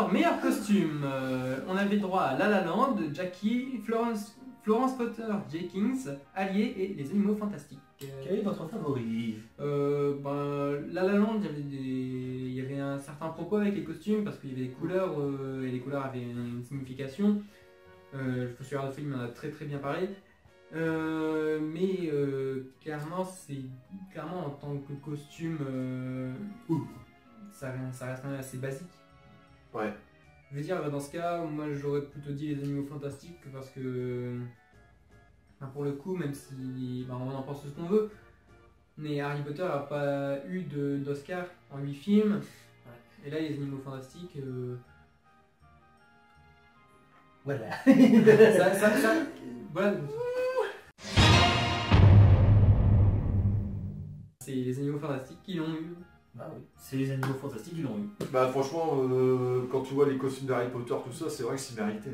Alors, meilleur costume, on avait droit à La La Land, Jackie, Florence Potter, Jenkins, Allier et Les Animaux Fantastiques. Quel est votre favori? La La Land, il y avait un certain propos avec les costumes parce qu'il y avait des couleurs et les couleurs avaient une signification. Le fossoyeur de film en a très très bien parlé. Clairement en tant que costume, ça reste quand même assez basique. Ouais. Je veux dire, dans ce cas, moi j'aurais plutôt dit Les Animaux Fantastiques parce que, pour le coup, même si on en pense ce qu'on veut, mais Harry Potter n'a pas eu d'Oscar en 8 films. Ouais. Et là, Les Animaux Fantastiques... Voilà. Voilà. C'est Les Animaux Fantastiques qui l'ont eu. Bah oui, c'est Les Animaux Fantastiques qui l'ont eu. Bah franchement, quand tu vois les costumes d'Harry Potter, tout ça, c'est vrai que c'est mérité.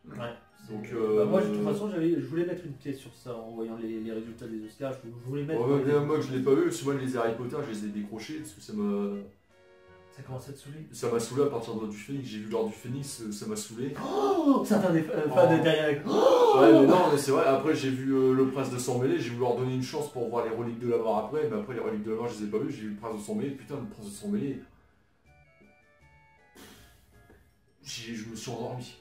Ouais. Donc, moi, de toute façon, je voulais mettre une pièce sur ça en voyant les résultats des Oscars. Je voulais mettre. Moi, je l'ai pas vu. Souvent, les Harry Potter, je les ai décrochés parce que ça m'a. Ça commence à te saouler. Ça m'a saoulé à partir de l'Ordre du Phénix. J'ai vu l'Ordre du Phénix, ça m'a saoulé. Oh, certains des fans de derrière. Ouais, mais non, mais c'est vrai. Après, j'ai vu Le Prince de Sang Mêlé. J'ai voulu leur donner une chance pour voir les reliques de la mort après. Mais après, les reliques de la mort, je les ai pas vues. J'ai vu Le Prince de Sang Mêlé. Putain, Le Prince de Sang Mêlé. Je me suis endormi.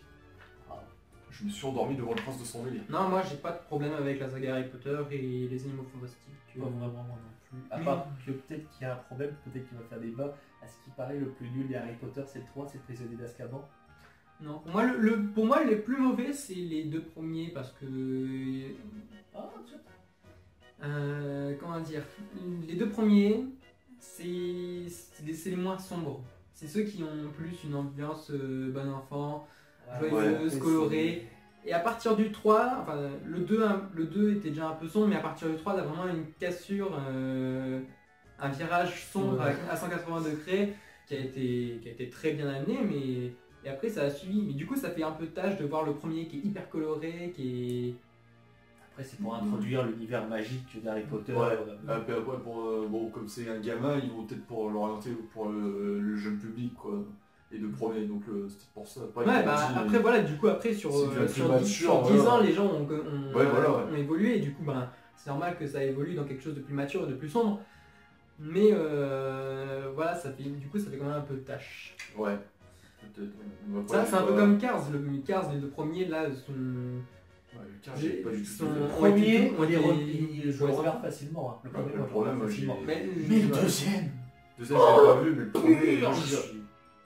Je me suis endormi devant Le Prince de Sang Mêlé. Non, moi j'ai pas de problème avec la saga Harry Potter et Les Animaux Fantastiques. Pas vraiment moi non plus. À part que peut-être qu'il y a un problème, peut-être qu'il va faire débat. À ce qui paraît, le plus nul des Harry Potter, c'est le 3, c'est le prisonnier d'Azkaban. Non, pour moi, les plus mauvais, c'est les deux premiers parce que. Comment dire, les deux premiers, c'est les moins sombres. C'est ceux qui ont plus une ambiance bon enfant, joyeuse, colorée. Et à partir du 3, enfin le 2 était déjà un peu sombre, mais à partir du 3, il y a vraiment une cassure, un virage sombre à 180 degrés qui a été très bien amené, et après ça a suivi. Mais du coup, ça fait un peu tâche de voir le premier qui est hyper coloré, qui est... Après, c'est pour introduire l'univers magique d'Harry Potter. Ouais. Après, comme c'est un gamin, ils vont peut-être pour l'orienter pour le jeune public, quoi. Et de premier, donc c'était pour ça. Après voilà, du coup après sur 10 ans, les gens ont évolué, et du coup c'est normal que ça évolue dans quelque chose de plus mature et de plus sombre. Mais voilà, ça fait quand même un peu de tâche. Ouais. Ça c'est un peu comme Cars, les deux premiers là sont... Le premier, je le regarde facilement. Le premier, le problème, facilement. Mais le deuxième, je l'ai pas vu, mais le premier...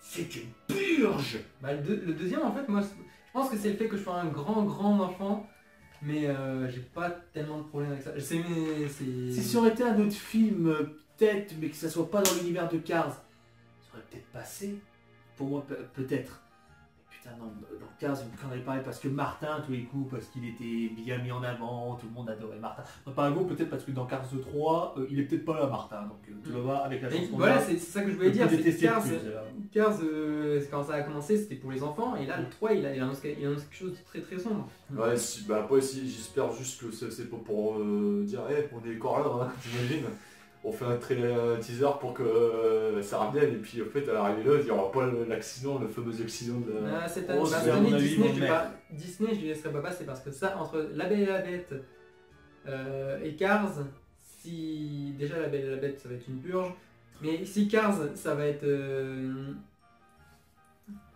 c'est une purge. Le deuxième, en fait, moi, je pense que c'est le fait que je sois un grand enfant, mais j'ai pas tellement de problème avec ça. Si ça aurait été un autre film, peut-être, mais que ça soit pas dans l'univers de Cars, ça aurait peut-être passé. Pour moi, peut-être. Mais putain, non, dans Cars, je me craindrais pareil parce que Martin, tous les coups, parce qu'il était bien mis en avant, tout le monde adorait Martin. Par exemple, peut-être parce que dans Cars 3, il est peut-être pas là, Martin. Donc, tu vas voir avec la chanson. Voilà, c'est ça que je voulais dire. Cars, quand ça a commencé, c'était pour les enfants, et là, le 3, il annonce quelque chose de très très sombre. Ouais, après, j'espère juste que c'est pas pour dire, on est encore là, hein, t'imagines. On fait un teaser pour que ça revienne, et puis en fait à l'arrivée là, il n'y aura pas l'accident, le fameux accident de... Cette année, Disney, je ne laisserai pas passer parce que ça, entre La Belle et la Bête et Cars, si déjà La Belle et la Bête ça va être une purge, mais si Cars ça va être...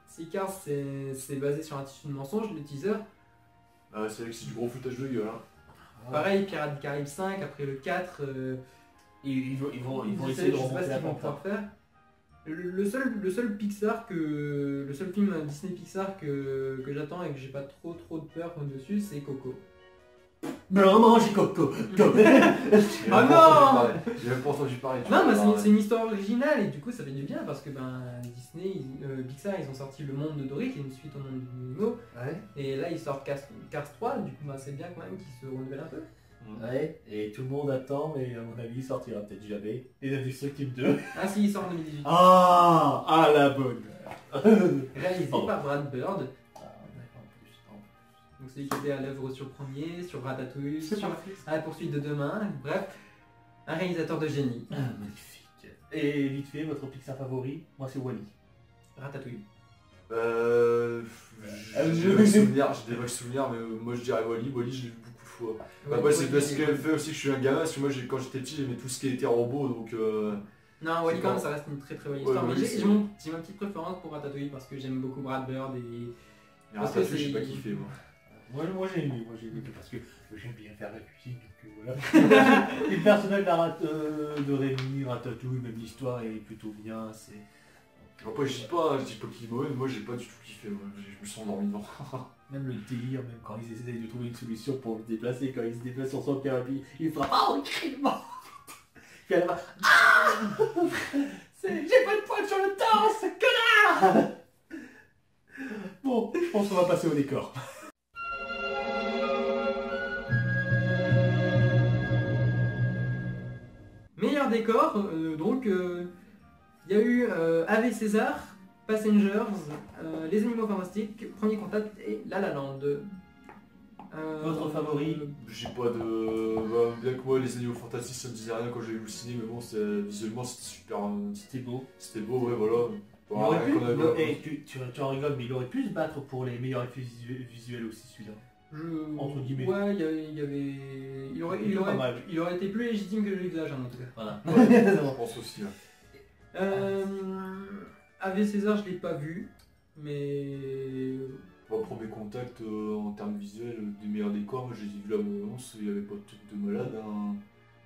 Si Cars c'est basé sur un tissu de mensonge, le teaser... c'est du gros foutage de gueule. Hein. Pareil, Pirates du Caraïbes 5, après le 4... Ils vont essayer de remonter la pente. Le seul film Disney Pixar que j'attends et que j'ai pas trop de peur dessus, c'est Coco. Non, j'ai Coco. Ah non, j'ai même pas entendu parler. Non, mais c'est une histoire originale et du coup ça fait du bien parce que Disney, Pixar, ils ont sorti Le Monde de Dory qui est une suite au Monde de Nemo. Ouais. Et là ils sortent Cars 3, du coup c'est bien quand même qu'ils se renouvellent un peu. Ouais, et tout le monde attend, mais à mon avis il sortira peut-être jamais. Et l'Indestructible 2. Ah si, il sort en 2018. Ah la bonne. Réalisé par Brad Bird. Donc c'est lui qui était à l'œuvre sur le premier, sur Ratatouille, sur À la poursuite de demain, bref, un réalisateur de génie. Magnifique. Et vite fait, votre Pixar favori, moi c'est Wall-E. Ratatouille. J'ai des vagues souvenirs, mais moi je dirais Wall-E. Wall-E, je l'ai vu beaucoup de fois. Après, c'est parce qu'elle fait aussi que je suis un gamin, parce que moi, quand j'étais petit, j'aimais tout ce qui était robot, donc... Non, Wall-E, quand même, ça reste une très très bonne histoire, mais j'ai ma petite préférence pour Ratatouille, parce que j'aime beaucoup Brad Bird et... Ratatouille, j'ai pas kiffé, moi. Moi j'ai aimé, parce que j'aime bien faire la cuisine, donc voilà. Et le personnage de Rémi, Ratatouille, même l'histoire est plutôt bien, c'est... Après je dis pas qu'il est mauvais, mais moi j'ai pas du tout kiffé, je me suis endormi devant. Même le délire, même quand ils essaient de trouver une solution pour le déplacer, quand il se déplace sur son cœur, puis il frappe, il crie de mort. Puis elle va, j'ai pas de pointe sur le torse, connard. Bon, je pense qu'on va passer au décor. Meilleur décor, donc il y a eu Ave César, Passengers, Les Animaux Fantastiques, Premier Contact et La La Land. Votre favori? J'ai pas de... bien que moi les Animaux Fantastiques ça me disait rien quand j'ai vu le ciné, mais bon visuellement c'était super... C'était beau. C'était beau, ouais voilà. Tu en rigoles, mais il aurait pu se battre pour les meilleurs effets visuels aussi celui-là. Entre guillemets. Ouais, il aurait été plus légitime que je l'exagère en tout cas. Voilà. Ouais, je pense aussi. Ave César, je l'ai pas vu, mais... Premier Contact en termes visuels, des meilleurs décors, moi j'ai vu la bande-annonce, il n'y avait pas de truc de malade. Hein.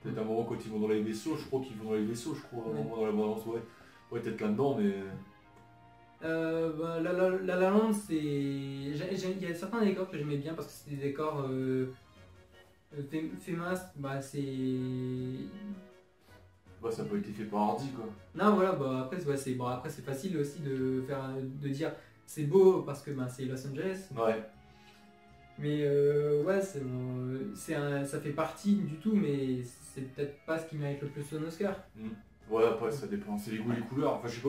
Peut-être un moment quand ils vont dans les vaisseaux, je crois qu'ils vont dans les vaisseaux, un moment dans la bande-annonce, ouais. Ouais, peut-être là-dedans, mais... La La Land, c'est... Il y a certains décors que j'aimais bien parce que c'est des décors... Fémas, c'est... ça n'a pas été fait par Hardy, quoi. Non, voilà, après c'est facile aussi de dire c'est beau parce que c'est Los Angeles. Ouais. Mais ouais, ça fait partie du tout, mais c'est peut-être pas ce qui mérite le plus un Oscar. Ouais, après ça dépend, c'est les goûts et les couleurs. Enfin, je sais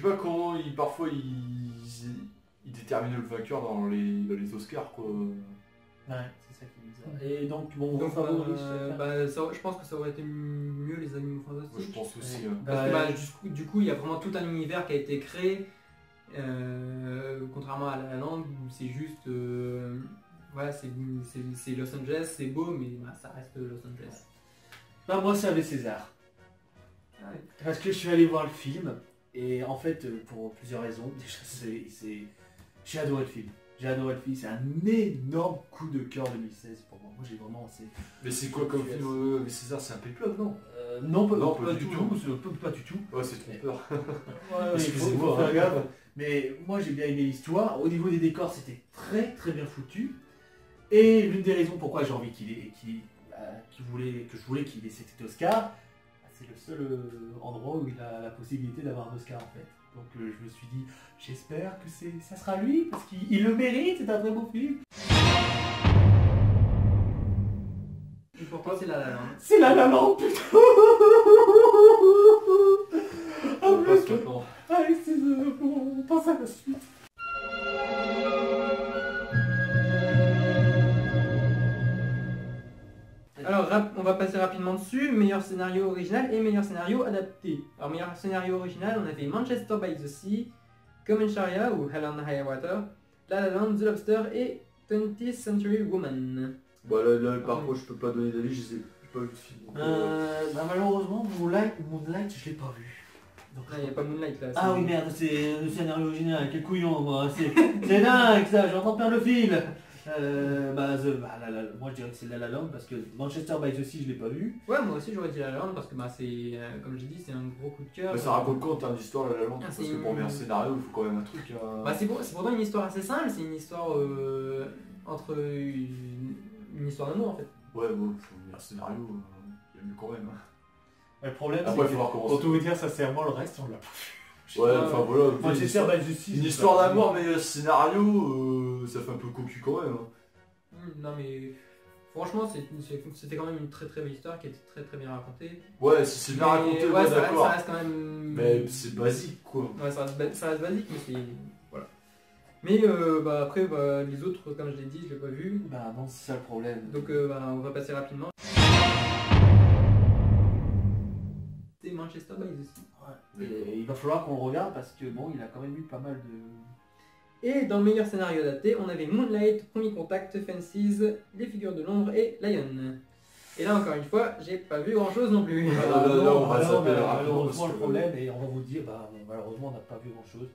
pas comment parfois ils déterminent le vainqueur dans les Oscars, quoi. Ouais, c'est ça qui est bizarre. Et donc, mon favori, je pense que ça aurait été mieux les Animaux Fantastiques. Moi, je pense aussi. Parce que du coup, il y a vraiment tout un univers qui a été créé, contrairement à La La Land, où c'est juste... voilà, c'est Los Angeles, c'est beau, mais ça reste Los Angeles. Moi, c'est Ave César. Ah ouais. Parce que je suis allé voir le film, et en fait, pour plusieurs raisons. Déjà, j'ai adoré le film. C'est un énorme coup de cœur 2016 pour moi. Moi j'ai vraiment... Mais c'est quoi comme film César, c'est un péplum, non? Non, pas du tout. Pas du tout. Ouais, c'est trompeur. Il faut faire gaffe. Mais moi j'ai bien aimé l'histoire. Au niveau des décors, c'était très très bien foutu. Et l'une des raisons pourquoi j'ai envie que je voulais qu'il ait cet Oscar, c'est le seul endroit où il a la possibilité d'avoir un Oscar en fait. Donc je me suis dit, j'espère que ça sera lui, parce qu'il le mérite, c'est un très beau film. Et pourquoi c'est La La Land? C'est La La Land, putain. Allez, on passe à la suite. Alors, on va passer rapidement dessus. Meilleur scénario original et meilleur scénario adapté. Alors, meilleur scénario original, on avait Manchester by the Sea, Common Sharia ou Hell on High Water, La La Land, The Lobster et 20th Century Woman. Là par contre, je peux pas donner d'avis, j'ai pas vu le film. Malheureusement, Moonlight, je l'ai pas vu. Donc là, il n'y a pas Moonlight là. Ah oui, merde, c'est le scénario original, quel couillon, moi. C'est dingue ça, j'entends perdre le fil. Moi je dirais que c'est La La Land parce que Manchester by the Sea je l'ai pas vu. Ouais, moi aussi j'aurais dit La La Land parce que c'est, comme j'ai dit, c'est un gros coup de cœur. Ça raconte quoi en termes d'histoire La La Land? Parce que pour un scénario il faut quand même un truc. C'est pourtant une histoire assez simple, c'est une histoire entre une histoire d'amour en fait. Ouais, bon, un scénario, il y a mieux quand même. Le problème c'est que pour tout vous dire sincèrement le reste on l'a pas vu. Ouais, enfin voilà. Manchester by the Sea. Une histoire d'amour, mais scénario, ça fait un peu cocu quand même. Non mais franchement c'était quand même une très très belle histoire qui était très très bien racontée. Ouais, si c'est bien raconté, ouais, d'accord. Ça reste quand même... Mais c'est basique quoi. Ouais, ça reste basique, mais c'est... Voilà. Mais après, les autres, comme je l'ai dit, je l'ai pas vu. Non, c'est ça le problème. Donc on va passer rapidement. C'est Manchester by the Sea. Ouais. Et il va falloir qu'on le regarde parce que bon, il a quand même eu pas mal de... Et dans le meilleur scénario adapté, on avait Moonlight, Premier Contact, Fences, Les Figures de l'Ombre et Lion. Et là encore une fois, j'ai pas vu grand chose non plus. On va s'appeler malheureusement le problème, et on va vous dire, bah malheureusement on n'a pas vu grand chose.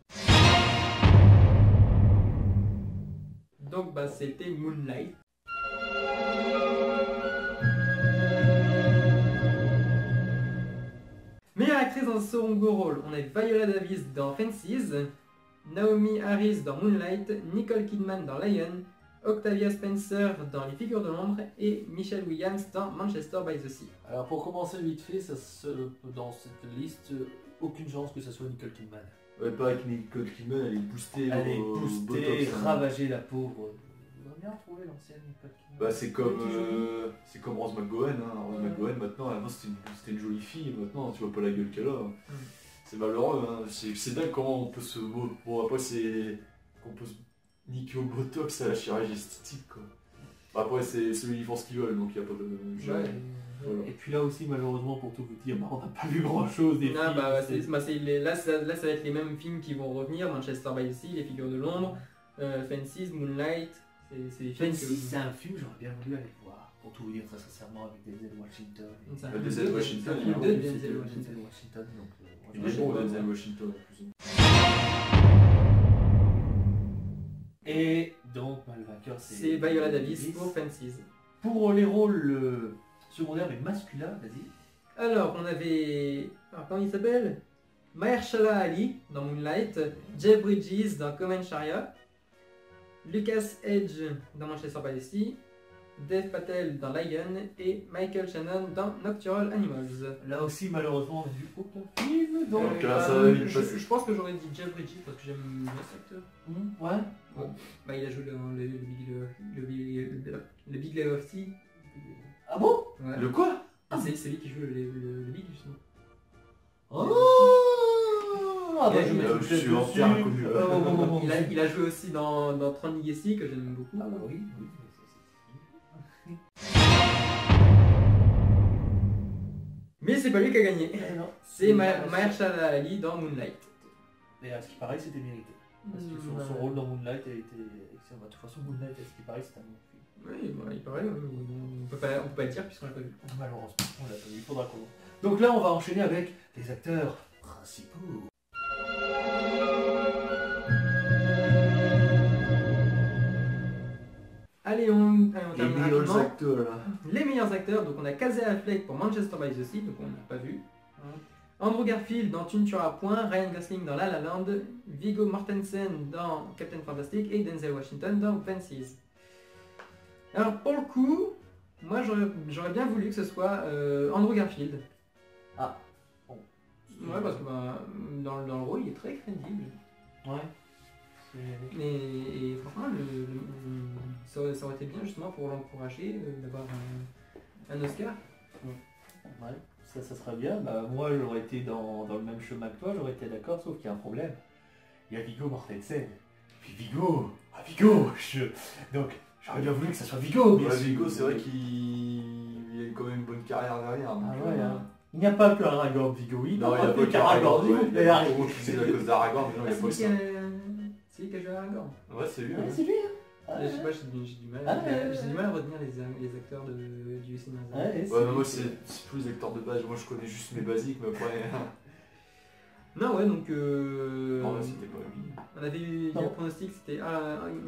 Donc bah c'était Moonlight. Meilleure actrice dans le second rôle, on a Viola Davis dans Fences, Naomi Harris dans Moonlight, Nicole Kidman dans Lion, Octavia Spencer dans Les Figures de l'Ombre et Michelle Williams dans Manchester by the Sea. Alors pour commencer vite fait, dans cette liste, aucune chance que ce soit Nicole Kidman. Ouais, pas avec Nicole Kidman, elle est boostée. Elle est boostée, Botox, hein. ravagée la pauvre. On va bien retrouver l'ancienne Nicole Kidman. Bah c'est comme Rose McGowan, hein. Rose McGowan maintenant, avant c'était une jolie fille, maintenant tu vois pas la gueule qu'elle a. C'est malheureux, hein. C'est dingue comment on peut se... Bon après c'est... qu'on peut se niquer au Botox à la chirurgie esthétique quoi. Bah, après c'est ceux qui font ce qu'ils veulent donc il n'y a pas de... Ouais. Voilà. Et puis là aussi malheureusement pour tout vous dire, bah, on n'a pas vu grand chose des films. Là ça va être les mêmes films qui vont revenir, Manchester by the Sea, Les Figures de l'Ombre, Fences, Moonlight, c'est des films Fences, c'est un film, j'aurais bien voulu aller le voir, pour tout vous dire très sincèrement, avec Denzel Washington. Denzel Washington, il y a deux Denzel Washington, donc il est bon Denzel Washington en plus. Et donc le vainqueur c'est Viola Davis pour Fences. Pour les rôles secondaires mais masculins, vas-y. Alors on avait... Alors, comment il s'appelle? Mahershala Ali dans Moonlight, Jeff Bridges dans Common Sharia, Lucas Hedge dans Manchester by the Sea, Dev Patel dans Lion et Michael Shannon dans Nocturnal Animals. Là aussi malheureusement on n'a vu aucun film, donc je pense que j'aurais dit Jeff Bridges parce que j'aime bien cet acteur. Ouais. Bon. Bah il a joué dans le Big Lebowski. Ah bon? Ouais. Le quoi? C'est lui qui joue le Big justement. Ah bah je suis entière inconnu. Il a joué aussi dans Tron Legacy que j'aime beaucoup. Ah bah oui. Mais c'est pas lui qui a gagné. Non. C'est Mahershala Ali dans Moonlight. Et à ce qui paraît c'était mérité. Parce que son rôle dans Moonlight a été excellent. De toute façon Moonlight, à ce qui paraît c'est un bon film. Oui, bah, il paraît, on peut pas le dire puisqu'on l'a pas vu. Malheureusement, on l'a pas vu, il faudra qu'on... Donc là on va enchaîner avec les acteurs principaux. Allez, on les meilleurs acteurs là. Les meilleurs acteurs, donc on a Casey Affleck pour Manchester by the Sea, donc on l'a pas vu. Andrew Garfield dans Tu ne tueras point, Ryan Gosling dans La La Land, Viggo Mortensen dans Captain Fantastic et Denzel Washington dans Fences. Alors pour le coup, moi j'aurais bien voulu que ce soit Andrew Garfield. Ah. Bon. Ouais, parce que dans le rôle il est très crédible. Ouais. Et franchement, ça aurait été bien justement pour l'encourager d'avoir un Oscar. Ouais, ça serait bien. Bah, moi j'aurais été dans le même chemin que toi, j'aurais été d'accord, sauf qu'il y a un problème. Il y a Viggo Mortensen. Puis Viggo, donc j'aurais bien voulu que ça soit Viggo. Ouais, Viggo, c'est vrai qu'il a quand même une bonne carrière derrière. Ah ouais, hein. Il n'y a pas que Aragorn, Viggo. Non, il n'y a pas que Aragorn. Il y a beaucoup qui disent à cause d'Aragorn, mais non, il n'y a pas ça. C'est lui qui a joué Aragorn. Ouais, c'est lui. Ouais, c'est lui. Je sais pas, j'ai du mal à retenir les acteurs du cinéma. Ouais, moi c'est tous les acteurs de base, moi je connais juste mes basiques, mais après... Non, ouais, donc... Non, là c'était pas lui. On avait eu le pronostic, c'était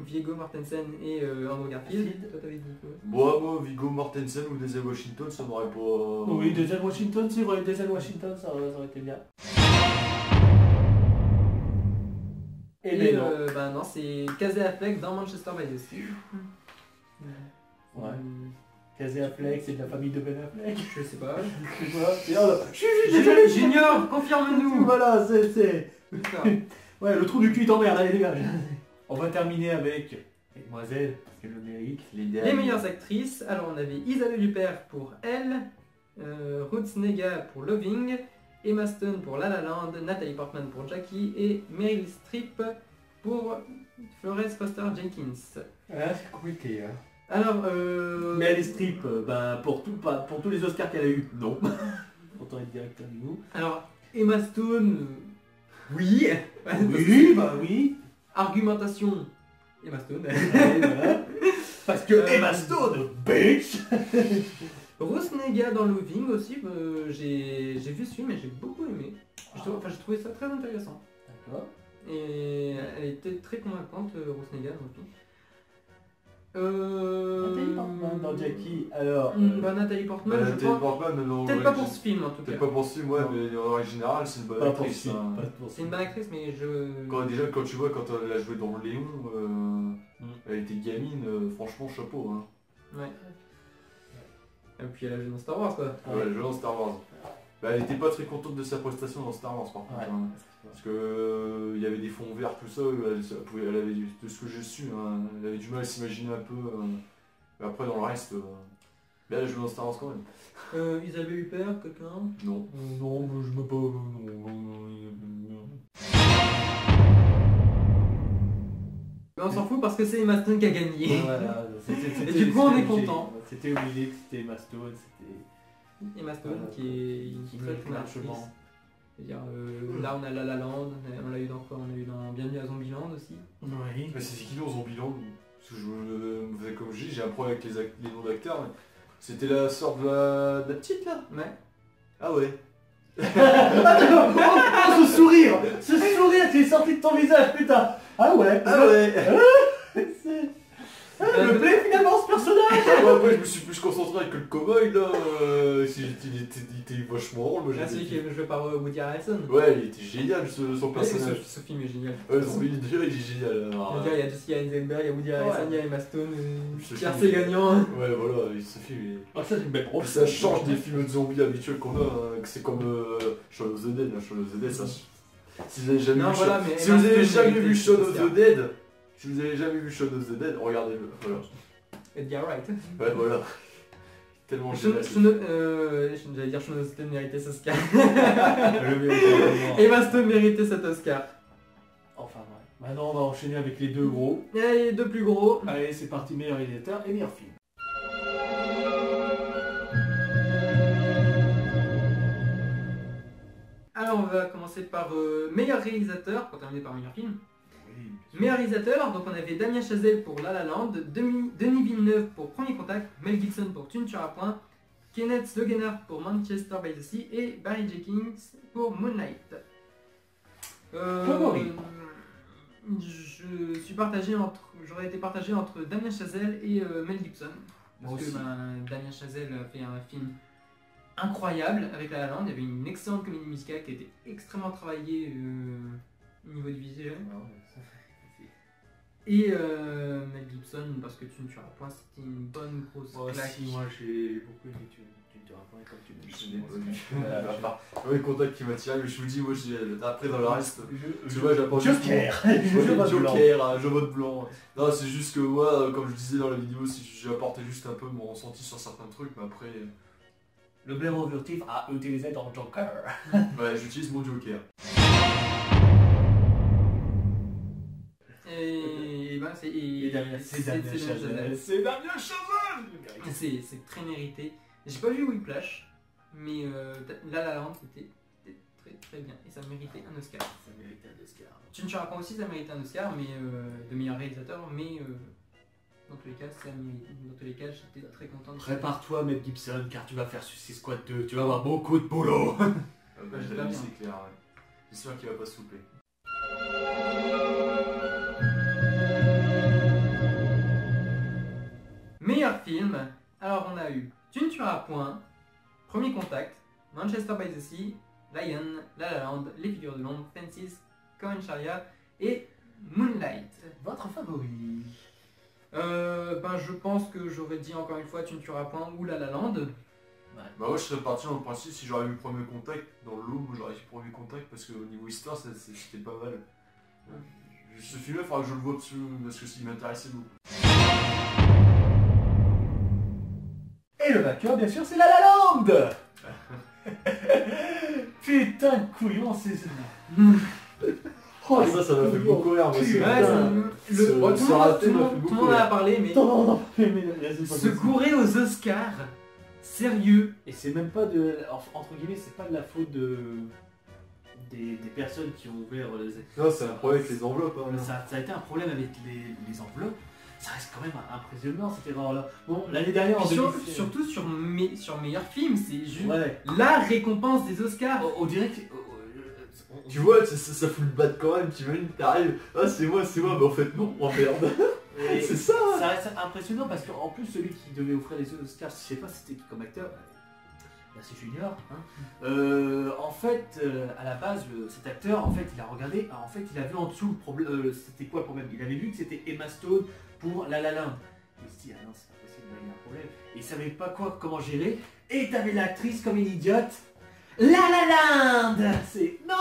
Viggo Mortensen et Andrew Garfield. Toi t'avais dit quoi? Bon, moi Viggo Mortensen ou Denzel Washington, ça m'aurait pas... Oui, Denzel Washington, c'est vrai, Denzel Washington, ça aurait été bien. Et non, c'est Casey Affleck dans Manchester by the Sea. Ouais. Casey Affleck, c'est de la famille de Ben Affleck. Je sais pas. Junior, confirme-nous. Voilà, c'est... Ouais, le trou du cul t'emmerde, allez dégage. On va terminer avec Mademoiselle, parce qu'elle le mérite. Les meilleures actrices, alors on avait Isabelle Huppert pour Elle, Ruth Negga pour Loving, Emma Stone pour La La Land, Natalie Portman pour Jackie et Meryl Streep pour Florence Foster Jenkins. Ah, c'est compliqué, hein. Alors, Meryl Streep, pour tous les Oscars qu'elle a eu, non. Autant être directeur du goût. Alors, Emma Stone, oui. Oui, bah oui. Argumentation, Emma Stone. Allez, voilà. Parce que Emma Stone, bitch. Rose Nega dans Loving aussi, j'ai vu ce film et j'ai beaucoup aimé. J'ai trouvé ça très intéressant. D'accord. Et elle était très convaincante, Rose Nega dans le film. Nathalie Portman dans Jackie, alors... Nathalie Portman, je pense. Peut-être pas pour ce film en tout cas. Peut-être pas pour ce film, ouais, mais en règle générale, c'est une bonne actrice. C'est une bonne actrice, mais je... Déjà, quand tu vois, quand elle a joué dans Léon, elle était gamine, franchement, chapeau. Hein. Ouais. Et puis elle a joué dans Star Wars, quoi. Ouais, elle a joué dans Star Wars. Bah, elle était pas très contente de sa prestation dans Star Wars, par contre. Ouais. Hein. Parce que il y avait des fonds verts, tout ça, elle avait, de ce que j'ai su, hein, elle avait du mal à s'imaginer un peu. Mais après, dans le reste, mais elle a joué dans Star Wars quand même. Isabelle Huppert, quelqu'un? Non. Non, je me pas... Mais on s'en fout parce que c'est Emma Stone qui a gagné. Voilà, Et du coup, on est content. C'était obligé que c'était Emma Stone, c'était... Emma Stone qui est une très très bonne actrice. C'est-à-dire, là on a La La Land, on l'a eu dans quoi? On a eu dans Bienvenue à Zombieland aussi. Oui. Mais c'est qui dans Zombieland? Parce que comme je dis, j'ai un problème avec les noms d'acteurs. Mais c'était la sœur de la petite là? Ouais. Ah ouais. Oh, ce sourire qui est sorti de ton visage, putain. Ah ouais. Ah ouais. Elle me plaît finalement ce personnage. Après je me suis plus concentré avec le cowboy là, il était vachement drôle. Moi, celui qui est joué par Woody Harrelson. Ouais, il était génial son personnage. Ce film est génial. Ouais, déjà il est génial. Il y a Jessica Eisenberg, il y a Woody Harrelson, il y a Emma Stone, Pierre film, c'est gagnant. Ouais voilà, ce film est... Ah ça c'est une belle proche. Ça change des films de zombies habituels qu'on a, hein, que c'est comme Shaun of the Dead, hein, Shaun of the Dead ça... Si vous avez jamais vu Shaun of the Dead, si vous avez jamais vu Shaun of the Dead, regardez-le. Voilà. Edgar Wright. Ouais, voilà. Tellement génial. J'allais dire Shaun of the Dead méritait cet Oscar. Emma Stone méritait cet Oscar. Enfin, ouais. Maintenant, on va enchaîner avec les deux gros. Et les deux plus gros. Allez, c'est parti, meilleur réalisateur et meilleur film. Alors, on va commencer par meilleur réalisateur, pour terminer par meilleur film. Oui, meilleur réalisateur, donc on avait Damien Chazelle pour La La Land, Denis Villeneuve pour Premier Contact, Mel Gibson pour Tu ne tueras point, Kenneth Lonergan pour Manchester by the Sea et Barry Jenkins pour Moonlight. Favori. J'aurais été partagé entre Damien Chazelle et Mel Gibson. Parce que Damien Chazelle a fait un film incroyable avec La La Land. Il y avait une excellente comédie musicale qui a été extrêmement travaillée au niveau du visuel. Et Mel Gibson, parce que Tu ne tueras point, c'était une bonne grosse claque. Si, moi j'ai beaucoup aimé Tu ne tueras point comme tu me dis. Oui, Contact qui m'a tiré, mais je vous dis, moi après dans le reste, tu vois, j'apporte Joker. Joker, un jeu mode blanc. Non, c'est juste que moi, comme je disais dans la vidéo, si j'ai apporté juste un peu mon ressenti sur certains trucs, mais après... Le blaireau furtif a utilisé dans Joker. Ouais, j'utilise mon Joker. Et ben c'est Damien Chazelle. C'est Damien Chazelle. C'est très mérité. J'ai pas vu Whiplash, mais La La Land c'était très très bien et ça méritait un Oscar. Ça méritait un Oscar. Tu ne tueras pas aussi, ça méritait un Oscar, mais de meilleur réalisateur, mais dans tous les cas, j'étais très content. Prépare-toi, Mel Gibson, car tu vas faire Suicide Squad 2. Tu vas avoir beaucoup de boulot. C'est clair, ouais. J'espère qu'il va pas se louper. Meilleur film, alors on a eu Tu ne tueras point, Premier Contact, Manchester by the Sea, Lion, La La Land, Les Figures de l'Ombre, Fences, Cohen Sharia et Moonlight. Votre favori? Je pense que j'aurais dit encore une fois Tu ne tueras point ou La La Land. Ouais. Bah moi je serais parti dans le principe si j'aurais eu Premier Contact dans le lot, moi j'aurais eu Premier Contact parce qu'au niveau histoire c'était pas mal. Ce film-là, il faudra que je le vois parce que s'il m'intéressait beaucoup. Et le vainqueur, bien sûr, c'est La La Land. Putain de couillon, c'est ça. Oh, ça m'a fait beaucoup rire, moi aussi. Tout le monde en a parlé, mais Non, se gourer aux Oscars, sérieux. Et c'est même pas entre guillemets, c'est pas de la faute des personnes qui ont ouvert les... Non, c'est un problème avec les enveloppes. Hein, ça a été un problème avec les enveloppes. Ça reste quand même impressionnant cette erreur-là. Bon, l'année dernière, surtout sur meilleur film, c'est juste la récompense des Oscars. On dirait que... Tu vois, ça fout le bas quand même, t'imagines, t'arrives, ah c'est moi, mais en fait non, oh merde. C'est ça. Ça reste impressionnant parce qu'en plus celui qui devait offrir les Oscars, je sais pas c'était qui comme acteur, c'est Junior. Hein. En fait, à la base, cet acteur, en fait, il a regardé, en fait, il a vu en dessous le problème. C'était quoi le problème? Il avait vu que c'était Emma Stone pour La La Land. Il s'est dit ah non c'est pas possible, il y a un problème. Et il savait pas comment gérer. Et t'avais l'actrice comme une idiote. La La Land. C'est non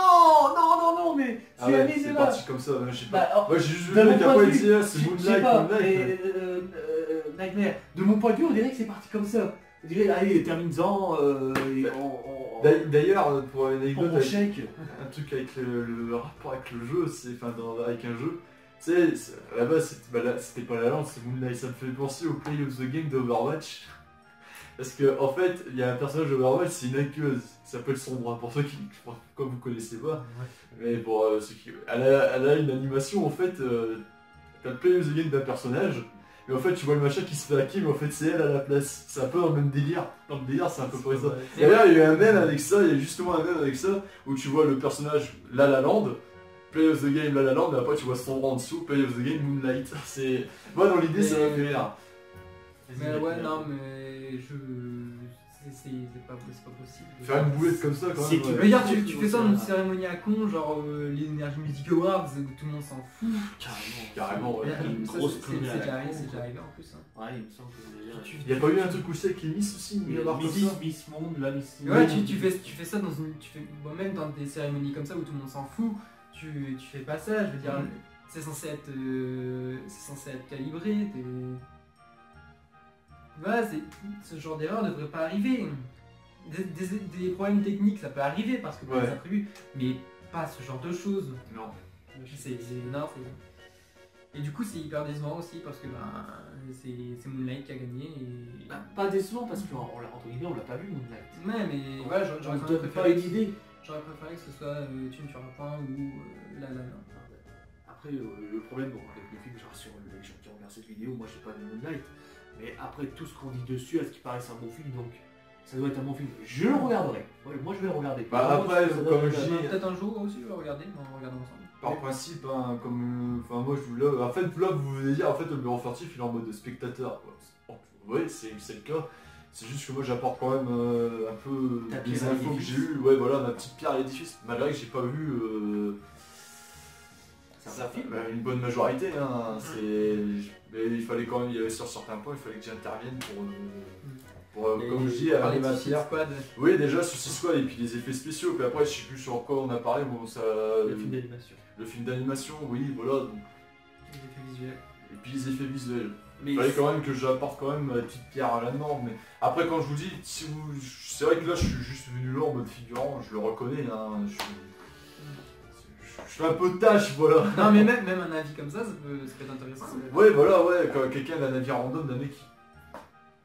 mais c'est parti comme ça, je sais pas. Moi j'ai juste vu le mec après il disait ah, c'est Moonlight. Nightmare. De mon point de vue, on dirait que c'est parti comme ça. On dirait allez termine-en. D'ailleurs pour une anecdote, un truc avec le rapport avec le jeu, avec un jeu. Tu sais, à la base c'était pas La La Land, c'est Moonlight. Ça me fait penser au Play of the Game d'Overwatch. Parce que en fait, il y a un personnage d'Overwatch, c'est une hackeuse, qui s'appelle Sombra, pour ceux qui, comme vous connaissez pas. Mais pour ceux qui... Elle a une animation, en fait, t'as le play of the game d'un personnage, mais en fait tu vois le machin qui se fait hacker, mais en fait c'est elle à la place. C'est un peu dans le même délire. Dans le délire, c'est un peu près ça. D'ailleurs, il y a eu un mème avec ça, il y a justement un mème avec ça, où tu vois le personnage La La Land, Play of the Game La La Land, et après tu vois Sombra en dessous, Play of the Game Moonlight. C'est... Moi dans l'idée, ça m'a fait rire. Mais ouais, non, mais c'est pas possible. Faire une boulette comme ça, quand même. Regarde, tu fais ça dans une cérémonie à con, genre l'Energy Music Awards, où tout le monde s'en fout. Carrément, ouais. Une grosse c'est déjà arrivé en plus. Hein. Ouais, il me semble que il y a pas eu un truc aussi avec les Miss aussi, Miss Monde, la Miss. Ouais, tu fais ça dans une. Même dans des cérémonies comme ça où tout le monde s'en fout, tu fais pas ça, je veux dire, c'est censé être calibré, voilà, ce genre d'erreur ne devrait pas arriver. Des problèmes techniques, ça peut arriver parce que c'est imprévu, mais pas ce genre de choses. Non. Et du coup, c'est hyper décevant aussi parce que c'est Moonlight qui a gagné. Et... pas décevant parce qu'on on l'a pas vu Moonlight. Ouais, mais voilà, j'aurais pas une idée. J'aurais préféré que ce soit Tu ne tueras pas ou La La Land. Après, le problème avec le film, genre sur les gens qui regardent cette vidéo, moi j'ai pas vu Moonlight. Mais après tout ce qu'on dit dessus, à ce qui paraît c'est un bon film, donc ça doit être un bon film. Je le regarderai. Moi je vais le regarder. Après, comme je dis... Peut-être un jour aussi, je vais le regarder, mais on regarde ensemble. Par principe, hein, comme... Enfin moi je voulais... En fait là vous venez dire, en fait le bureau furtif il est en mode spectateur. Oui, c'est le cas. C'est juste que moi j'apporte quand même un peu des infos que j'ai eues. Ouais voilà, ma petite pierre à l'édifice. Malgré que j'ai pas vu... une bonne majorité, hein. Mais il fallait quand même, il y avait sur certains points, il fallait que j'intervienne pour comme je dis, avec ma pierre. Oui, déjà Suicide Squad et puis les effets spéciaux. Puis après, je sais plus sur quoi on a parlé. Bon, ça. Le film d'animation. Le film d'animation, oui, voilà. Donc... Les effets visuels. Et puis les effets visuels. Il fallait quand même que j'apporte quand même ma petite pierre à la norme. Mais après, quand je vous dis, c'est vrai que là, je suis juste venu là en mode figurant. Je le reconnais, hein. Je fais un peu de tâche, voilà. Non mais même un avis comme ça peut être intéressant. Ouais, voilà, ouais, quand quelqu'un d'un avis random, d'un mec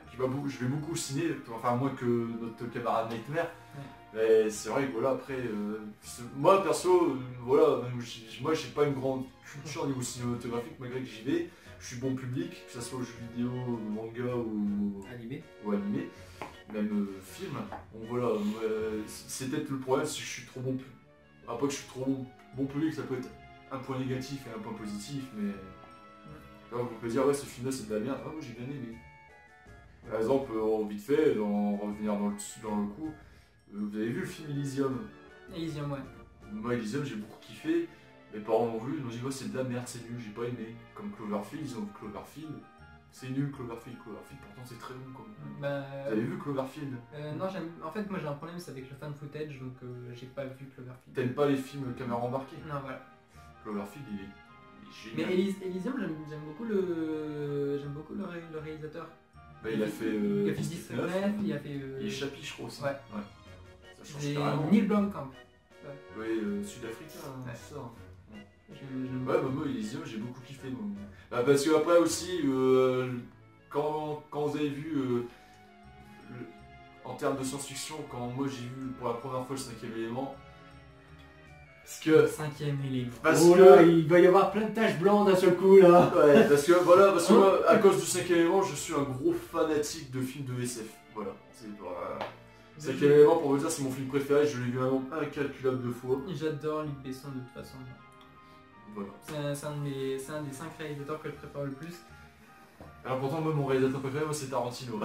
qui va beaucoup, je vais beaucoup ciné, enfin moins que notre camarade Nightmare. Mais c'est vrai que voilà, après, moi perso, voilà, moi j'ai pas une grande culture au niveau cinématographique malgré que j'y vais. Je suis bon public, que ce soit aux jeux vidéo, manga ou animé, même film. Donc voilà, c'est peut-être le problème, si je suis trop bon public. Après que je suis trop bon public, ça peut être un point négatif et un point positif, mais là, vous pouvez dire ouais ce film là c'est de la merde, ah moi j'ai bien aimé. Par exemple, vite fait, revenir dans le coup, vous avez vu le film Elysium? Elysium, ouais. Moi Elysium j'ai beaucoup kiffé, mes parents l'ont vu, ils m'ont dit ouais c'est de la merde, c'est nul, j'ai pas aimé. Comme Cloverfield, ils ont vu Cloverfield. C'est nul Cloverfield, pourtant c'est très bon comme... Vous avez vu Cloverfield? Non, en fait moi j'ai un problème, c'est avec le fan footage, donc j'ai pas vu Cloverfield. T'aimes pas les films caméra embarquée? Non, voilà. Cloverfield il est génial. Mais Elysium, j'aime beaucoup le réalisateur. Bah, il a fait 19, il a fait... Il est Chapi je crois aussi. Ouais. Ça change carrément. Neil Blomkamp. Oui, sud-africain, ouais. C'est ça. Ouais, bah moi Elysium j'ai beaucoup kiffé moi. Bah, parce que après aussi quand vous avez vu en termes de science-fiction, quand moi j'ai vu pour la première fois le 5e élément, parce que... 5e élément. Oh là, il va y avoir plein de taches blanches d'un seul coup là. Ouais, parce que voilà, parce que moi, à cause du 5e élément, je suis un gros fanatique de films de SF. Voilà. C'est 5e élément, pour vous dire, c'est mon film préféré, je l'ai vu un nombre incalculable de fois. J'adore Luc Besson de toute façon. Voilà. C'est un des 5 réalisateurs que je préfère le plus. Alors pourtant, moi, mon réalisateur préféré, moi, c'est Tarantino.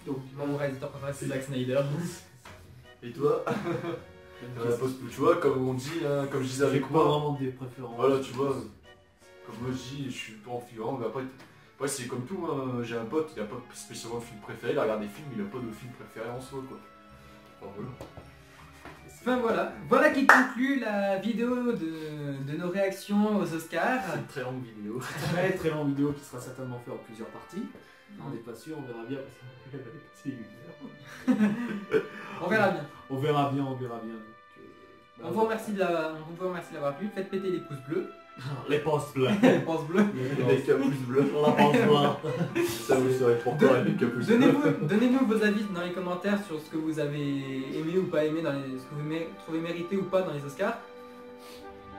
Donc, mon réalisateur préféré, c'est Zack Snyder. Et toi? Tu vois, comme on dit, hein, comme je disais avec moi, moi. vraiment des préférences. Voilà, tu vois, comme moi je dis, je suis pas en figurant, mais après c'est comme tout, hein. J'ai un pote, il a pas spécialement de film préféré, il regarde des films, il a pas de film préféré en soi, quoi. Enfin, voilà. Enfin voilà qui conclut la vidéo de nos réactions aux Oscars. C'est une très longue vidéo. Très très longue vidéo qui sera certainement faite en plusieurs parties. On n'est pas sûr, on verra bien. On verra bien. On verra bien. Donc, on vous remercie d'avoir vu. Faites péter les pouces bleus. Les pouces bleus. Les pouces bleus. Les capuces bleues. La pouce bleue. Ça vous saurez pourquoi les capuces bleues. Donnez-nous vos avis dans les commentaires sur ce que vous avez aimé ou pas aimé, ce que vous trouvez mérité ou pas dans les Oscars.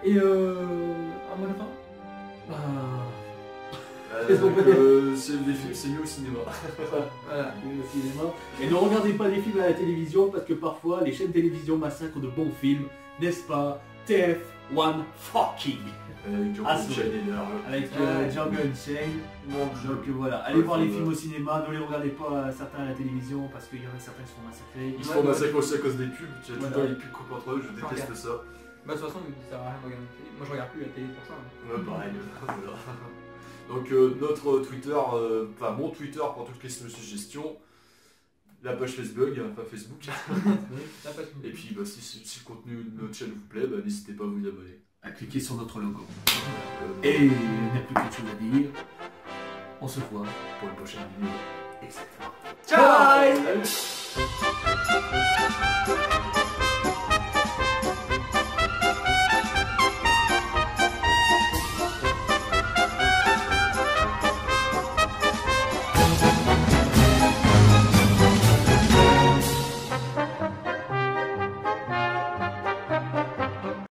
Et un mot de fin. Les films, c'est mieux au cinéma. Voilà. Le cinéma. Et ne regardez pas les films à la télévision parce que parfois les chaînes de télévision massacrent de bons films, n'est-ce pas? TF1 fucking avec Django Unchained. Donc voilà, allez voir les films au cinéma, ne les regardez pas certains à la télévision parce qu'il y en a certains qui se font massacrer. Ils se font massacrer aussi à cause des pubs, tu as tout le temps les pubs contre eux, je déteste ça. Bah de toute façon, ça sert à rien de regarder la télé. Moi je regarde plus la télé pour ça. Ouais, pareil. Voilà. Donc notre Twitter, enfin mon Twitter pour toutes questions de suggestions, la page Facebook, et puis bah, si le contenu de notre chaîne vous plaît, bah, n'hésitez pas à vous abonner. À cliquer sur notre logo. Et il n'y a plus qu'une chose à dire. On se voit pour une prochaine vidéo. Exactement. Ciao. Salut.